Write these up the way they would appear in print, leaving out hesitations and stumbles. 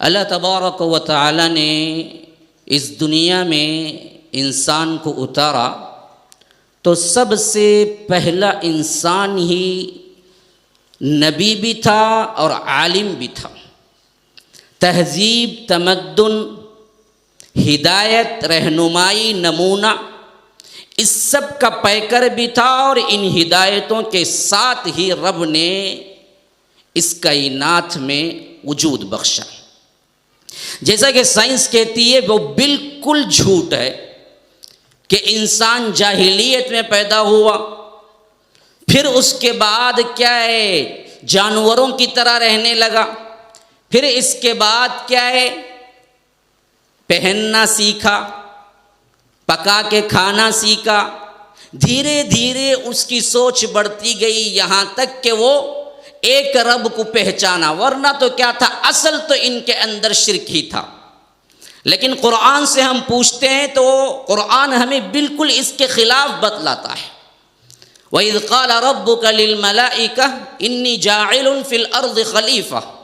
اللہ تبارک و تعالی نے اس دنیا میں انسان کو اتارا تو سب سے پہلا انسان ہی نبی بھی تھا اور عالم بھی تھا، تہذیب، تمدن، ہدایت، رہنمائی، نمونہ، اس سب کا پیکر بھی تھا، اور ان ہدایتوں کے ساتھ ہی رب نے اس کائنات میں وجود بخشا۔ جیسا کہ سائنس کہتی ہے وہ بالکل جھوٹ ہے کہ انسان جاہلیت میں پیدا ہوا، پھر اس کے بعد کیا ہے جانوروں کی طرح رہنے لگا، پھر اس کے بعد کیا ہے پہننا سیکھا، پکا کے کھانا سیکھا، دھیرے دھیرے اس کی سوچ بڑھتی گئی یہاں تک کہ وہ ایک رب کو پہچانا، ورنہ تو کیا تھا، اصل تو ان کے اندر شرک ہی تھا۔ لیکن قرآن سے ہم پوچھتے ہیں تو قرآن ہمیں بالکل اس کے خلاف بتلاتا ہے۔ وَإِذْ قَالَ رَبُّكَ لِلْمَلَائِكَةِ إِنِّي جَاعِلٌ فِي الْأَرْضِ خَلِيفَةً،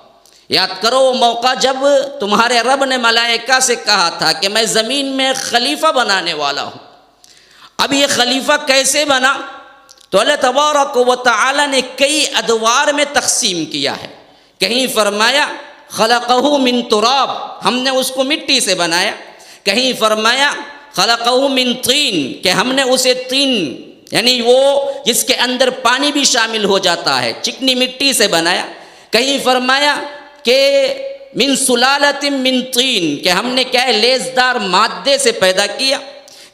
یاد کرو وہ موقع جب تمہارے رب نے ملائکہ سے کہا تھا کہ میں زمین میں خلیفہ بنانے والا ہوں۔ اب یہ خلیفہ کیسے بنا؟ تو اللہ تبارک و تعالی نے کئی ادوار میں تقسیم کیا ہے۔ کہیں فرمایا خلقہ من تراب، ہم نے اس کو مٹی سے بنایا، کہیں فرمایا خلقہ من طین، کہ ہم نے اسے طین یعنی وہ جس کے اندر پانی بھی شامل ہو جاتا ہے، چکنی مٹی سے بنایا، کہیں فرمایا کہ من سلالۃ من طین، کہ ہم نے کیا ہے لیسدار مادے سے پیدا کیا،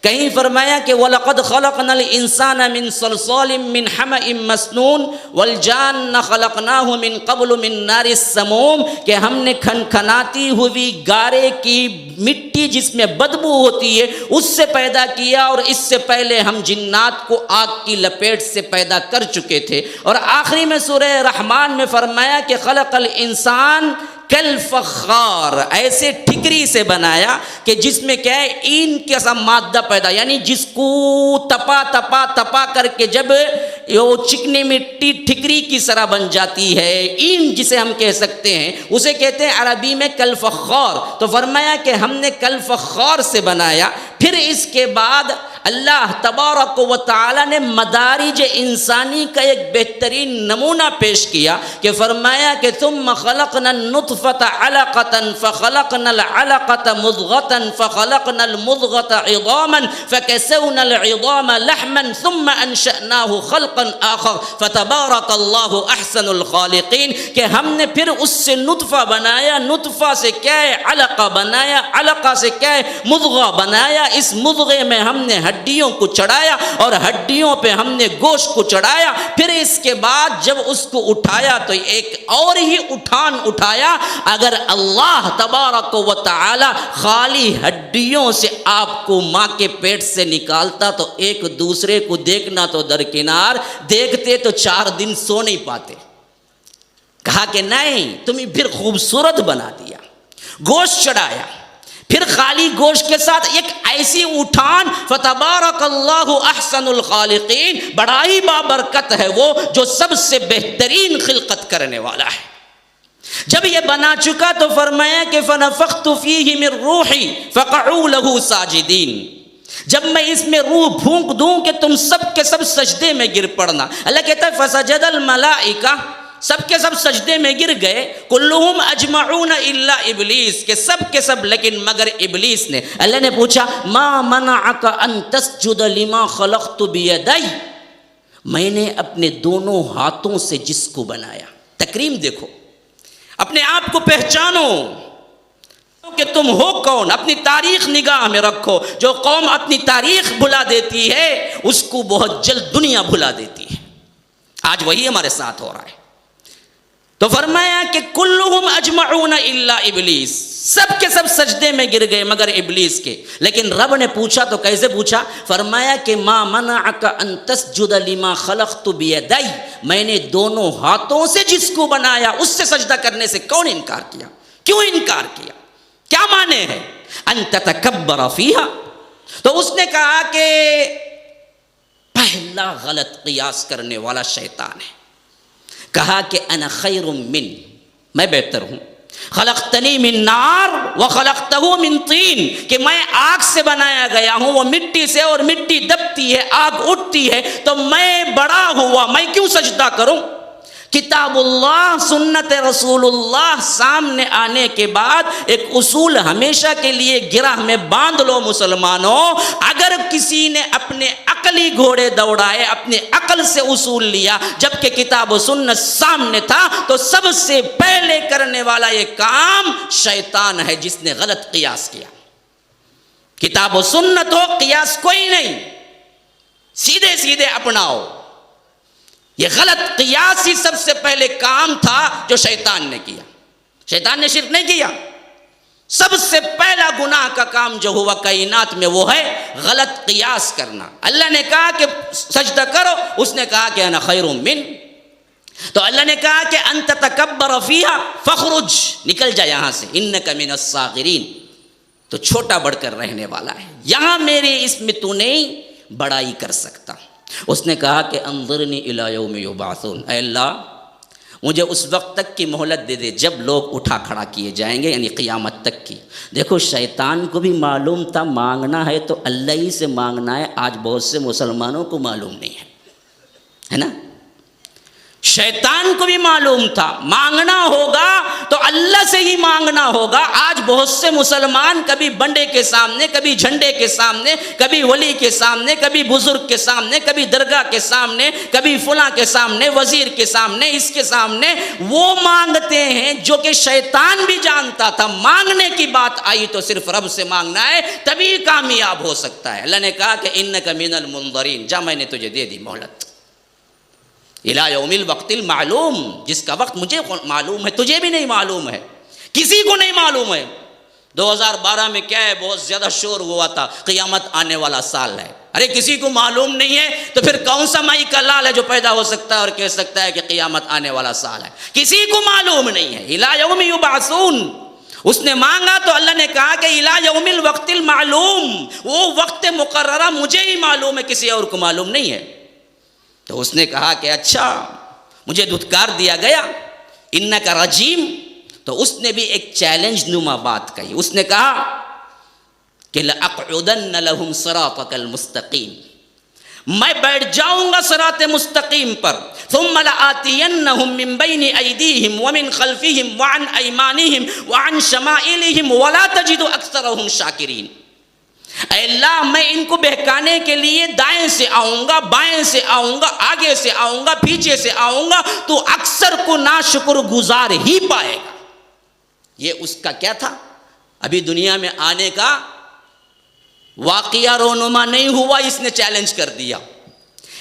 کہیں فرمایا کہ وَلَقَدْ خَلَقْنَا الْإِنسَانَ مِنْ صَلْصَالٍ مِّنْ حَمَإٍ مَّسْنُونٍ وَالْجَانَّ خَلَقْنَاهُ مِنْ قَبْلُ مِنْ نَارِ السَّمُومِ، کہ ہم نے کھنکھناتی ہوئی گارے کی مٹی جس میں بدبو ہوتی ہے اس سے پیدا کیا، اور اس سے پہلے ہم جنات کو آگ کی لپیٹ سے پیدا کر چکے تھے۔ اور آخری میں سورہ رحمان میں فرمایا کہ خلق الانسان کالفخار، ایسے ٹھکری سے بنایا کہ جس میں کیا ہے این کے سا مادہ پیدا، یعنی جس کو تپا کر کے جب وہ چکنی مٹی ٹھکری کی طرح بن جاتی ہے، این جسے ہم کہہ سکتے ہیں، اسے کہتے ہیں عربی میں کالفخار۔ تو فرمایا کہ ہم نے کالفخار سے بنایا۔ پھر اس کے بعد اللہ تبارک و تعالی نے مدارج انسانی کا ایک بہترین نمونہ پیش کیا کہ فرمایا کہ ثم خلقنا النطفة علقة فخلقنا العلقة مضغة فخلقنا المضغة عظاما فكسونا العظام لحما ثم انشأناه خلقا آخر فتبارك الله احسن الخالقین، کہ ہم نے پھر اس سے نطفہ بنایا، نطفہ سے کیا ہے علقہ بنایا، علقہ سے کیا ہے مضغہ بنایا، اس مضغے میں ہم نے ہڈیوں کو چڑھایا اور ہڈیوں پہ ہم نے گوشت کو چڑھایا، پھر اس کے بعد جب اس کو اٹھایا تو ایک اور ہی اٹھان اٹھایا۔ اگر اللہ تبارک و تعالی خالی ہڈیوں سے آپ کو ماں کے پیٹ سے نکالتا تو ایک دوسرے کو دیکھنا تو درکنار، دیکھتے تو 4 دن سو نہیں پاتے۔ کہا کہ نہیں، تمہیں پھر خوبصورت بنا دیا، گوشت چڑھایا، پھر خالی گوشت کے ساتھ ایک ایسی اٹھان، فتبارک اللہ احسن الخالقین، بڑا ہی بابرکت ہے وہ جو سب سے بہترین خلقت کرنے والا ہے۔ جب یہ بنا چکا تو فرمایا کہ فنفخت فیہ من روحی فقعوا لہ ساجدین، جب میں اس میں روح پھونک دوں کہ تم سب کے سب سجدے میں گر پڑنا۔ اللہ کہتا ہے فسجد الملائکہ، سب کے سب سجدے میں گر گئے، کلہم اجمعون الا ابلیس، کہ سب کے سب لیکن مگر ابلیس نے۔ اللہ نے پوچھا ما منعک ان تسجد لما خلقت بیدی، میں نے اپنے دونوں ہاتھوں سے جس کو بنایا، تکریم دیکھو، اپنے آپ کو پہچانو کہ تم ہو کون، اپنی تاریخ نگاہ میں رکھو۔ جو قوم اپنی تاریخ بھلا دیتی ہے اس کو بہت جلد دنیا بھلا دیتی ہے، آج وہی ہمارے ساتھ ہو رہا ہے۔ تو فرمایا کہ کلہم اجمعون الا ابلیس، سب کے سب سجدے میں گر گئے مگر ابلیس کے۔ لیکن رب نے پوچھا تو کیسے پوچھا؟ فرمایا کہ ما منعک ان تسجد لما خلقت بیدی، میں نے دونوں ہاتھوں سے جس کو بنایا اس سے سجدہ کرنے سے کون انکار کیا؟ کیوں انکار کیا؟ کیا معنی ہے؟ ان تتکبر فیہا، تو اس نے کہا کہ پہلا غلط قیاس کرنے والا شیطان ہے۔ کہا کہ انا خیر من، میں بہتر ہوں، خلقتنی من نار وخلقتہ من طین، کہ میں آگ سے بنایا گیا ہوں، وہ مٹی سے، اور مٹی دبتی ہے، آگ اٹھتی ہے، تو میں بڑا ہوا، میں کیوں سجدہ کروں؟ کتاب اللہ، سنت رسول اللہ سامنے آنے کے بعد ایک اصول ہمیشہ کے لیے گرہ میں باندھ لو مسلمانوں، اگر کسی نے اپنے عقلی گھوڑے دوڑائے، اپنے عقل سے اصول لیا جبکہ کتاب و سنت سامنے تھا، تو سب سے پہلے کرنے والا یہ کام شیطان ہے جس نے غلط قیاس کیا۔ کتاب و سنت ہو، قیاس کوئی نہیں، سیدھے سیدھے اپناؤ۔ یہ غلط قیاس ہی سب سے پہلے کام تھا جو شیطان نے کیا۔ شیطان نے شرک نہیں کیا، سب سے پہلا گناہ کا کام جو ہوا کائنات میں وہ ہے غلط قیاس کرنا۔ اللہ نے کہا کہ سجدہ کرو، اس نے کہا کہ انا خیر من، تو اللہ نے کہا کہ انت تکبر فیہا فخرج، نکل جا یہاں سے، انک من الصاغرین، تو چھوٹا بڑھ کر رہنے والا ہے، یہاں میرے اس میں تو نہیں بڑائی کر سکتا۔ اس نے کہا کہ انظرنی الی یوم یبعثون، اے اللہ مجھے اس وقت تک کی مہلت دے دے جب لوگ اٹھا کھڑا کیے جائیں گے، یعنی قیامت تک کی۔ دیکھو شیطان کو بھی معلوم تھا مانگنا ہے تو اللہ ہی سے مانگنا ہے، آج بہت سے مسلمانوں کو معلوم نہیں ہے نا؟ شیطان کو بھی معلوم تھا مانگنا ہوگا تو اللہ سے ہی مانگنا ہوگا۔ آج بہت سے مسلمان کبھی بنڈے کے سامنے، کبھی جھنڈے کے سامنے، کبھی ولی کے سامنے، کبھی بزرگ کے سامنے، کبھی درگاہ کے سامنے، کبھی فلاں کے سامنے، وزیر کے سامنے، اس کے سامنے وہ مانگتے ہیں جو کہ شیطان بھی جانتا تھا مانگنے کی بات آئی تو صرف رب سے مانگنا ہے تبھی کامیاب ہو سکتا ہے۔ اللہ نے کہا کہ انک من المنظرین، جا میں نے تجھے دے دی مہلت، الی یوم الوقت المعلوم، جس کا وقت مجھے معلوم ہے، تجھے بھی نہیں معلوم ہے، کسی کو نہیں معلوم ہے۔ 2012 میں کیا ہے، بہت زیادہ شور ہوا تھا، قیامت آنے والا سال ہے۔ ارے کسی کو معلوم نہیں ہے تو پھر کون سا مائی کا لال ہے جو پیدا ہو سکتا ہے اور کہہ سکتا ہے کہ قیامت آنے والا سال ہے؟ کسی کو معلوم نہیں ہے۔ الی یوم یبعثون، اس نے مانگا تو اللہ نے کہا کہ الی یوم الوقت المعلوم، وہ وقت مقررہ مجھے ہی معلوم ہے، کسی اور کو معلوم نہیں ہے۔ تو اس نے کہا کہ اچھا مجھے دھتکار دیا گیا، انک رجیم، تو اس نے بھی ایک چیلنج نما بات کہی، اس نے کہا کہ لأقعدن لهم صراطک المستقیم، میں بیٹھ جاؤں گا صراط مستقیم پر، ثم لآتینہم من بین ایدیہم ومن خلفہم وعن ایمانہم وعن شمائلہم ولا تجد اکثرہم شاکرین۔ اے اللہ میں ان کو بہکانے کے لیے دائیں سے آؤں گا، بائیں سے آؤں گا، آگے سے آؤں گا، پیچھے سے آؤں گا، تو اکثر کو ناشکر گزار ہی پائے گا۔ یہ اس کا کیا تھا؟ ابھی دنیا میں آنے کا واقعہ رونما نہیں ہوا، اس نے چیلنج کر دیا،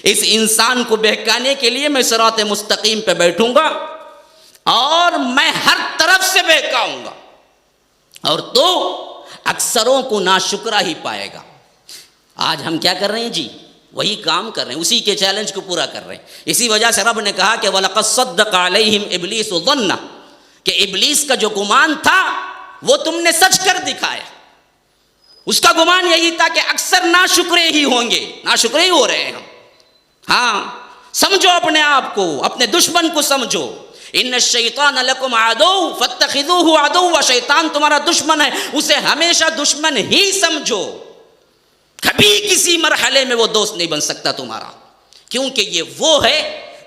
اس انسان کو بہکانے کے لیے میں صراط مستقیم پہ بیٹھوں گا اور میں ہر طرف سے بہکاؤں گا، اور تو اکثروں کو ناشکرہ ہی پائے گا۔ آج ہم کیا کر رہے ہیں جی؟ وہی کام کر رہے ہیں، اسی کے چیلنج کو پورا کر رہے ہیں۔ اسی وجہ سے رب نے کہا کہ وَلَقَدْ صَدَّقَ عَلَيْهِمْ إِبْلِيسُ ظَنَّ، کہ ابلیس کا جو گمان تھا وہ تم نے سچ کر دکھایا۔ اس کا گمان یہی تھا کہ اکثر ناشکرے ہی ہوں گے، ناشکرے ہی ہو رہے ہیں ہم۔ ہاں سمجھو اپنے آپ کو، اپنے دشمن کو سمجھو۔ ان الشیطان لکم عدو فاتخذوہ عدوا، شیطان تمہارا دشمن ہے، اسے ہمیشہ دشمن ہی سمجھو، کبھی کسی مرحلے میں وہ دوست نہیں بن سکتا تمہارا، کیونکہ یہ وہ ہے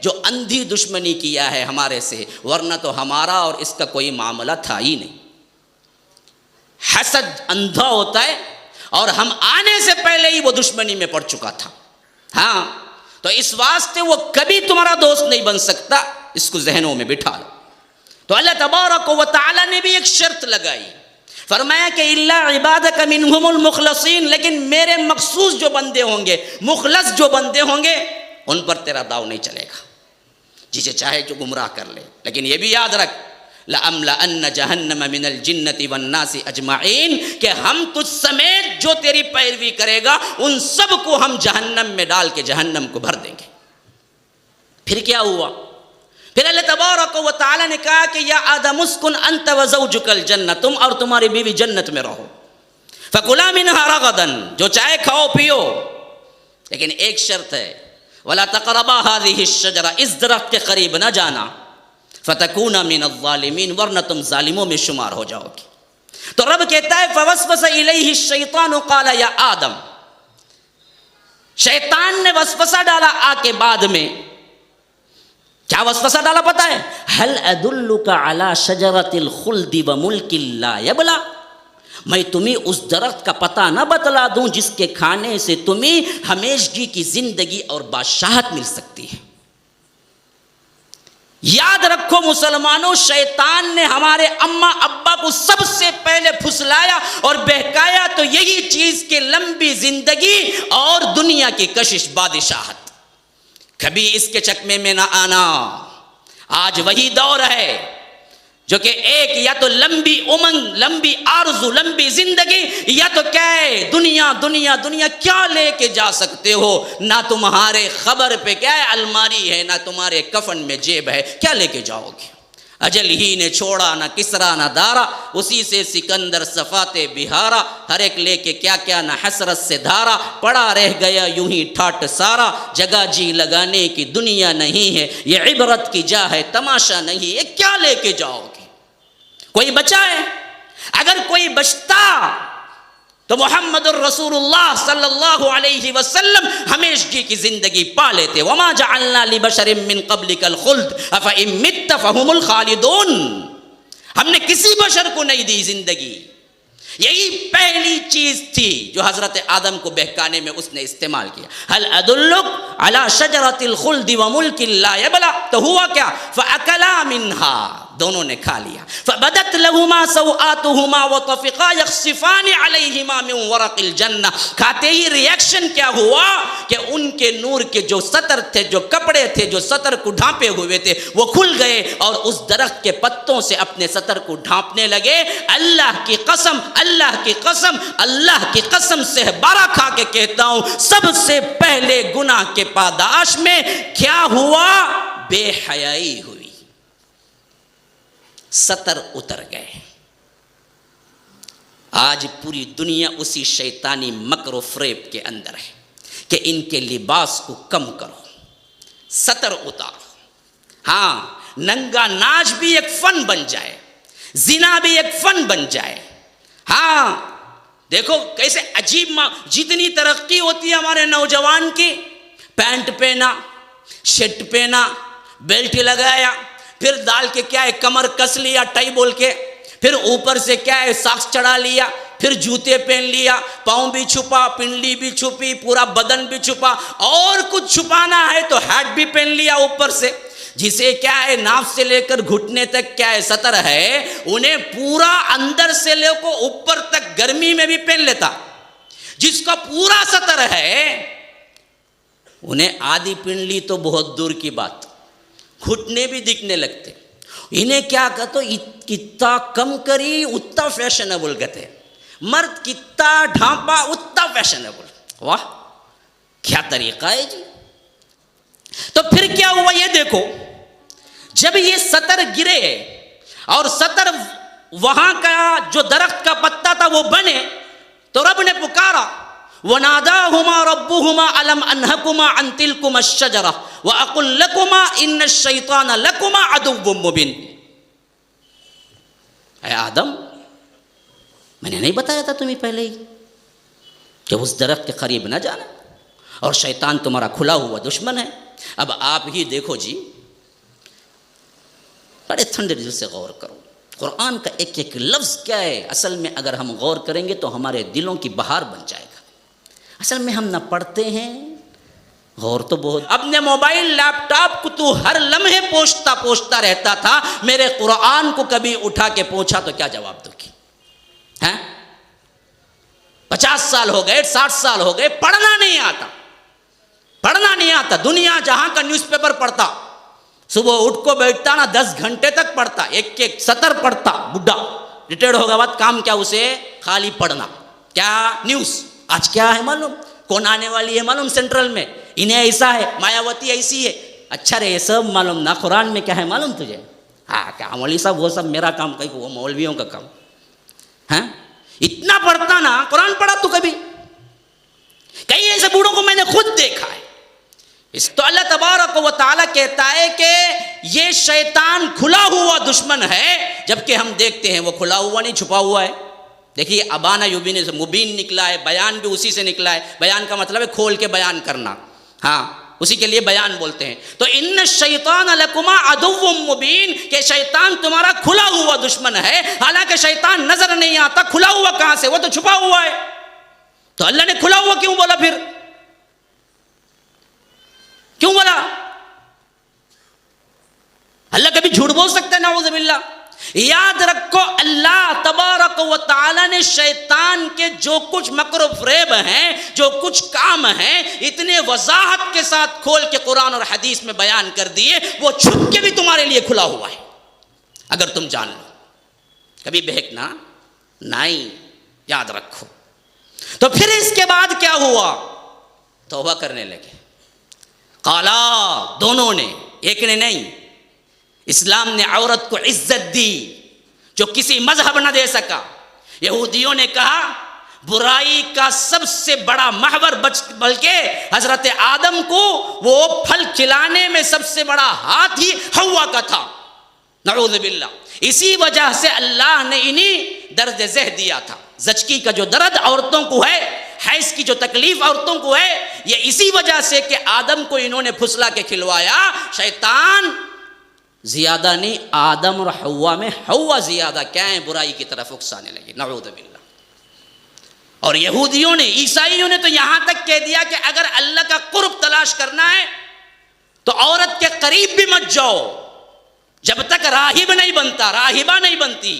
جو اندھی دشمنی کیا ہے ہمارے سے، ورنہ تو ہمارا اور اس کا کوئی معاملہ تھا ہی نہیں۔ حسد اندھا ہوتا ہے اور ہم آنے سے پہلے ہی وہ دشمنی میں پڑ چکا تھا۔ ہاں تو اس واسطے وہ کبھی تمہارا دوست نہیں بن سکتا، اس کو ذہنوں میں بٹھا لو۔ تو اللہ تبارک و تعالی نے بھی ایک شرط لگائی، فرمایا کہ الا عبادک منہم المخلصین، لیکن میرے مخصوص جو بندے ہوں گے، مخلص جو بندے ہوں گے، ان پر تیرا داؤ نہیں چلے گا، جسے چاہے جو گمراہ کر لے۔ لیکن یہ بھی یاد رکھ لَأَمْلَأَنَّ جَهَنَّمَ مِنَ الْجِنَّةِ وَالنَّاسِ أَجْمَعِينَ، کہ ہم تجھ سمیت جو تیری پیروی کرے گا ان سب کو ہم جہنم میں ڈال کے جہنم کو بھر دیں گے۔ پھر کیا ہوا؟ پھر اللہ تبارک و تعالی نے کہا کہ یا آدم اسکن انت وزوجک الجنہ، تم اور تمہاری بیوی جنت میں رہو، فکلا منہا رغدا، جو چاہے کھاؤ پیو، لیکن ایک شرط ہے ولا تقربا هذه الشجرہ، اس درخت کے قریب نہ جانا، فتکون من الظالمین، ورنہ تم ظالموں میں شمار ہو جاؤ گے۔ تو رب کہتا ہے فوسوس الیہ الشیطان قال یا آدم، شیطان نے وسوسہ ڈالا آ کے بعد میں، کیا وسوسہ ڈالا پتہ ہے؟ هل ادلک علی شجرۃ الخلد وملک لا یبلی، میں تمہیں اس درخت کا پتہ نہ بتلا دوں جس کے کھانے سے تمہیں ہمیشگی کی زندگی اور بادشاہت مل سکتی ہے۔ یاد رکھو مسلمانوں، شیطان نے ہمارے اماں ابا کو سب سے پہلے پھسلایا اور بہکایا تو یہی چیز کہ لمبی زندگی اور دنیا کی کشش بادشاہت، کبھی اس کے چکمے میں نہ آنا۔ آج وہی دور ہے جو کہ ایک یا تو لمبی امنگ، لمبی آرزو، لمبی زندگی، یا تو کیا ہے دنیا دنیا دنیا۔ کیا لے کے جا سکتے ہو؟ نہ تمہارے خبر پہ کیا ہے الماری ہے، نہ تمہارے کفن میں جیب ہے، کیا لے کے جاؤ گے؟ اجل ہی نے چھوڑا نہ کسرا نہ دارا، اسی سے سکندر صفات بہارا، ہر ایک لے کے کیا کیا نہ حسرت سے دھارا، پڑا رہ گیا یوں ہی ٹھاٹ سارا، جگہ جی لگانے کی دنیا نہیں ہے، یہ عبرت کی جا ہے تماشا نہیں، یہ کیا لے کے جاؤ گے؟ کوئی بچا ہے؟ اگر کوئی بچتا تو محمد الرسول اللہ صلی اللہ علیہ وسلم ہمیشگی کی زندگی پا لیتے۔ وما جعلنا لبشر من قبلک الخلد افإن مت فهم الخالدون، ہم نے کسی بشر کو نہیں دی زندگی۔ یہی پہلی چیز تھی جو حضرت آدم کو بہکانے میں اس نے استعمال کیا۔ هل ادلک علی شجرۃ الخلد وملک لا یبلی، تو ہوا کیا؟ فاکلا منها، دونوں نے کھا لیا۔ فبدت لہما سوآتہما وطفقا یخصفان علیہما من ورق الجنہ، کھاتے ہی ریئیکشن کیا ہوا کہ ان کے نور کے جو سطر تھے، جو کپڑے تھے، جو سطر کو ڈھانپے ہوئے تھے، وہ کھل گئے اور اس درخت کے پتوں سے اپنے سطر کو ڈھانپنے لگے۔ اللہ کی قسم، اللہ کی قسم، اللہ کی قسم سے بارہ کھا کے کہتا ہوں، سب سے پہلے گناہ کے پاداش میں کیا ہوا؟ بے حیائی ہوئی، سطر اتر گئے۔ آج پوری دنیا اسی شیطانی مکر و فریب کے اندر ہے کہ ان کے لباس کو کم کرو، سطر اتارو۔ ہاں، ننگا ناچ بھی ایک فن بن جائے، زنا بھی ایک فن بن جائے۔ ہاں دیکھو کیسے عجیب، جتنی ترقی ہوتی ہے ہمارے نوجوان کی، پینٹ پہنا، شرٹ پہنا، بیلٹ لگایا، پھر ڈال کے کیا ہے کمر کس لیا ٹائی بول کے، پھر اوپر سے کیا ہے ساکس چڑھا لیا، پھر جوتے پہن لیا، پاؤں بھی چھپا، پنڈلی بھی چھپی، پورا بدن بھی چھپا، اور کچھ چھپانا ہے تو ہیٹ بھی پہن لیا اوپر سے، جسے کیا ہے ناف سے لے کر گھٹنے تک کیا ہے سطر ہے، انہیں پورا اندر سے لے کو اوپر تک گرمی میں بھی پہن لیتا۔ جس کا پورا سطر ہے انہیں آدھی پنڈلی تو بہت دور کی بات، گھٹنے بھی دکھنے لگتے۔ انہیں کیا کہتے کتا کم کری اتنا فیشنیبل کہتے، مرد کتا ڈھانپا اتنا فیشنیبل۔ واہ کیا طریقہ ہے جی۔ تو پھر کیا ہوا یہ دیکھو، جب یہ سطر گرے اور سطر وہاں کا جو درخت کا پتا تھا وہ بنے، تو رب نے پکارا، وَنَادَاهُمَا رَبُّهُمَا أَلَمْ أَنْهَكُمَا عَنْ تِلْكُمَا الشَّجَرَةِ وَأَقُلْ لَكُمَا إِنَّ الشَّيْطَانَ لَكُمَا عَدُوٌّ مُّبِينٌ۔ اے آدم، میں نے نہیں بتایا تھا تمہیں پہلے ہی کہ اس درخت کے قریب نہ جانا، اور شیطان تمہارا کھلا ہوا دشمن ہے۔ اب آپ ہی دیکھو جی، بڑے ٹھنڈے دل سے غور کرو، قرآن کا ایک ایک لفظ کیا ہے، اصل میں اگر ہم غور کریں گے تو ہمارے دلوں کی بہار بن جائے گا۔ اصل میں ہم نہ پڑھتے ہیں، غور تو بہت، اپنے موبائل لیپ ٹاپ کو تو ہر لمحے پوچھتا رہتا تھا، میرے قرآن کو کبھی اٹھا کے پوچھا تو کیا جواب دو گی؟ 50 سال ہو گئے، 60 سال ہو گئے، پڑھنا نہیں آتا۔ دنیا جہاں کا نیوز پیپر پڑھتا، صبح اٹھ کو بیٹھتا نا 10 گھنٹے تک پڑھتا، ایک ایک سطر پڑھتا، بڈھا ریٹائرڈ ہوگا بعد کام کیا اسے خالی پڑھنا۔ کیا نیوز آج کیا ہے معلوم، کون آنے والی ہے معلوم سینٹرل میں، انہیں ایسا ہے، مایاوتی ایسی ہے۔ اچھا رے یہ سب معلوم نہ، قرآن میں کیا ہے معلوم تجھے؟ ہاں کیا مولوی صاحب وہ سب میرا کام، کہیں وہ مولویوں کا کام۔ ہاں اتنا پڑھتا نا، قرآن پڑھا تو کبھی؟ کئی ایسے بوڑھوں کو میں نے خود دیکھا ہے تو اللہ تبارک و تعالیٰ کہتا ہے کہ یہ شیطان کھلا ہوا دشمن ہے، جبکہ ہم دیکھتے ہیں وہ کھلا ہوا نہیں، چھپا ہوا ہے. دیکھیے ابانا یبین سے مبین نکلا ہے، بیان بھی اسی سے نکلا ہے. بیان کا مطلب ہے کھول کے بیان کرنا، ہاں اسی کے لیے بیان بولتے ہیں. تو ان الشیطان لکما عدو مبین، کہ شیطان تمہارا کھلا ہوا دشمن ہے. حالانکہ شیطان نظر نہیں آتا، کھلا ہوا کہاں سے، وہ تو چھپا ہوا ہے. تو اللہ نے کھلا ہوا کیوں بولا، پھر کیوں بولا؟ اللہ کبھی جھوٹ بول سکتا ہے؟ نعوذ باللہ. یاد رکھو اللہ تبارک و تعالی نے شیطان کے جو کچھ مکر و فریب ہیں، جو کچھ کام ہیں، اتنے وضاحت کے ساتھ کھول کے قرآن اور حدیث میں بیان کر دیے. وہ چھپ کے بھی تمہارے لیے کھلا ہوا ہے اگر تم جان لو. کبھی بہکنا نہیں، یاد رکھو. تو پھر اس کے بعد کیا ہوا؟ توبہ کرنے لگے. قالا، دونوں نے، ایک نے نہیں. اسلام نے عورت کو عزت دی جو کسی مذہب نہ دے سکا. یہودیوں نے کہا برائی کا سب سے بڑا محور بلکہ حضرت آدم کو وہ پھل کھلانے میں سب سے بڑا ہاتھ ہی حوا کا تھا. نعوذ باللہ. اسی وجہ سے اللہ نے انہیں درد ذہ دیا تھا. زچکی کا جو درد عورتوں کو ہے، حیض کی جو تکلیف عورتوں کو ہے، یہ اسی وجہ سے کہ آدم کو انہوں نے پھسلا کے کھلوایا. شیطان زیادہ نہیں، آدم اور حوا میں حوا زیادہ کیا ہے، برائی کی طرف اکسانے لگے. نعوذ باللہ. اور یہودیوں نے، عیسائیوں نے تو یہاں تک کہہ دیا کہ اگر اللہ کا قرب تلاش کرنا ہے تو عورت کے قریب بھی مت جاؤ جب تک راہب نہیں بنتا، راہبہ نہیں بنتی،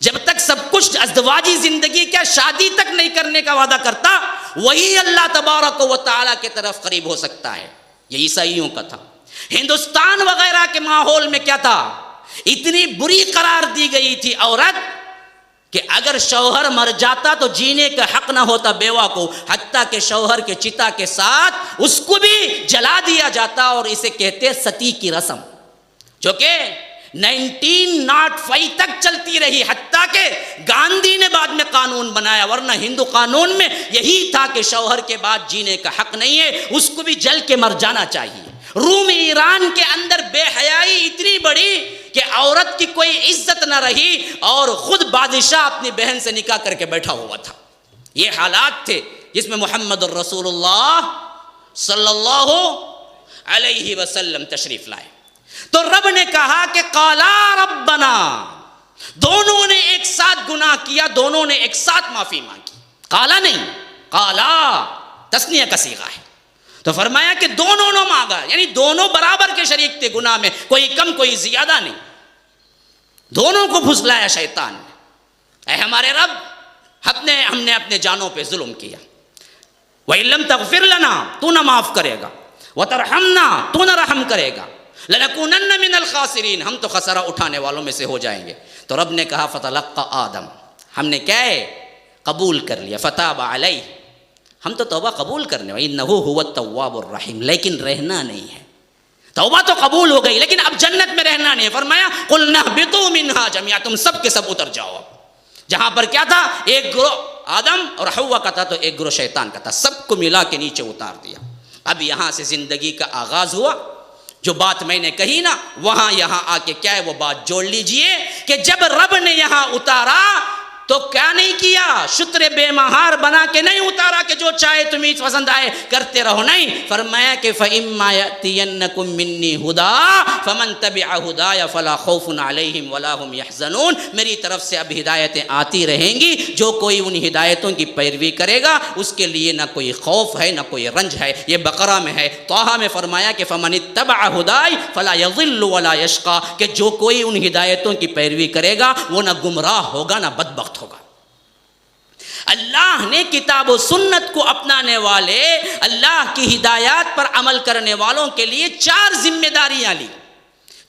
جب تک سب کچھ ازدواجی زندگی کیا شادی تک نہیں کرنے کا وعدہ کرتا، وہی اللہ تبارک و تعالیٰ کی طرف قریب ہو سکتا ہے. یہ عیسائیوں کا تھا. ہندوستان وغیرہ کے ماحول میں کیا تھا، اتنی بری قرار دی گئی تھی عورت کہ اگر شوہر مر جاتا تو جینے کا حق نہ ہوتا بیوہ کو، حتیٰ کہ شوہر کے چتا کے ساتھ اس کو بھی جلا دیا جاتا. اور اسے کہتے ستی کی رسم، جو کہ 1905 تک چلتی رہی، حتیٰ کہ گاندھی نے بعد میں قانون بنایا. ورنہ ہندو قانون میں یہی تھا کہ شوہر کے بعد جینے کا حق نہیں ہے، اس کو بھی جل کے مر جانا چاہیے. روم ایران کے اندر بے حیائی اتنی بڑی کہ عورت کی کوئی عزت نہ رہی اور خود بادشاہ اپنی بہن سے نکاح کر کے بیٹھا ہوا تھا. یہ حالات تھے جس میں محمد الرسول اللہ صلی اللہ علیہ وسلم تشریف لائے. تو رب نے کہا کہ قالا ربنا، دونوں نے ایک ساتھ گناہ کیا، دونوں نے ایک ساتھ معافی مانگی. قالا نہیں، قالا تثنیہ کا صیغہ ہے. تو فرمایا کہ دونوں نے مانگا، یعنی دونوں برابر کے شریک تھے گناہ میں، کوئی کم کوئی زیادہ نہیں. دونوں کو پھسلایا شیطان نے. اے ہمارے رب، ہم نے اپنے جانوں پہ ظلم کیا. وَإِن لَّمْ تَغْفِرْ لَنَا، تو نہ معاف کرے گا، وَتَرْحَمْنَا، تو نہ رحم کرے گا، لَنَكُونَنَّ مِنَ الْخَاسِرِينَ، ہم تو خسارہ اٹھانے والوں میں سے ہو جائیں گے. تو رب نے کہا فَتَلَقَّى آدم، ہم نے کیا ہے، قبول کر لیا. فَتَابَ عَلَيْهِ، ہم تو توبہ قبول کرنے والے، انہو هو التواب الرحیم. لیکن رہنا نہیں ہے. توبہ تو قبول ہو گئی لیکن اب جنت میں رہنا نہیں ہے. فرمایا قلنا اہبطوا منہا جميعا، تم سب کے سب اتر جاؤ. جہاں پر کیا تھا، ایک گروہ آدم اور حوا کا تھا تو ایک گروہ شیطان کا تھا، سب کو ملا کے نیچے اتار دیا. اب یہاں سے زندگی کا آغاز ہوا. جو بات میں نے کہی نا، وہاں یہاں آ کے کیا ہے وہ بات جوڑ لیجئے کہ جب رب نے یہاں اتارا تو کیا نہیں کیا، شتر بے مہار بنا کے نہیں اتارا کہ جو چاہے تمہیں پسند آئے کرتے رہو. نہیں، فرمایا کہ فَإِمَّا يَأْتِيَنَّكُم مِّنِّي هُدًى فَمَن تَبِعَ هُدَايَ فَلَا خَوْفٌ عَلَيْهِمْ وَلَا هُمْ يَحْزَنُونَ. میری طرف سے اب ہدایتیں آتی رہیں گی، جو کوئی ان ہدایتوں کی پیروی کرے گا اس کے لیے نہ کوئی خوف ہے نہ کوئی رنج ہے. یہ بقرہ میں ہے. طٰہٰ میں فرمایا کہ فَمَنِ اتَّبَعَ هُدَايَ فَلَا يَضِلُّ وَلَا يَشْقَىٰ، کہ جو کوئی ان ہدایتوں کی پیروی کرے گا وہ نہ گمراہ ہوگا نہ بدبخت ہوگا. اللہ نے کتاب و سنت کو اپنانے والے، اللہ کی ہدایات پر عمل کرنے والوں کے لیے 4 ذمہ داریاں لی.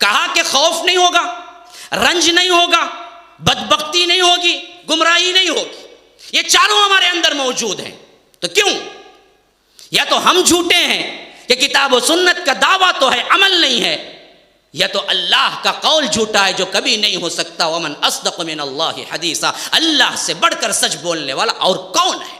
کہا کہ خوف نہیں ہوگا، رنج نہیں ہوگا، بدبختی نہیں ہوگی، گمراہی نہیں ہوگی. یہ چاروں ہمارے اندر موجود ہیں. تو کیوں؟ یا تو ہم جھوٹے ہیں کہ کتاب و سنت کا دعویٰ تو ہے، عمل نہیں ہے، یا تو اللہ کا قول جھوٹا ہے جو کبھی نہیں ہو سکتا. ومن اصدق من اللہ حدیثا، اللہ سے بڑھ کر سچ بولنے والا اور کون ہے؟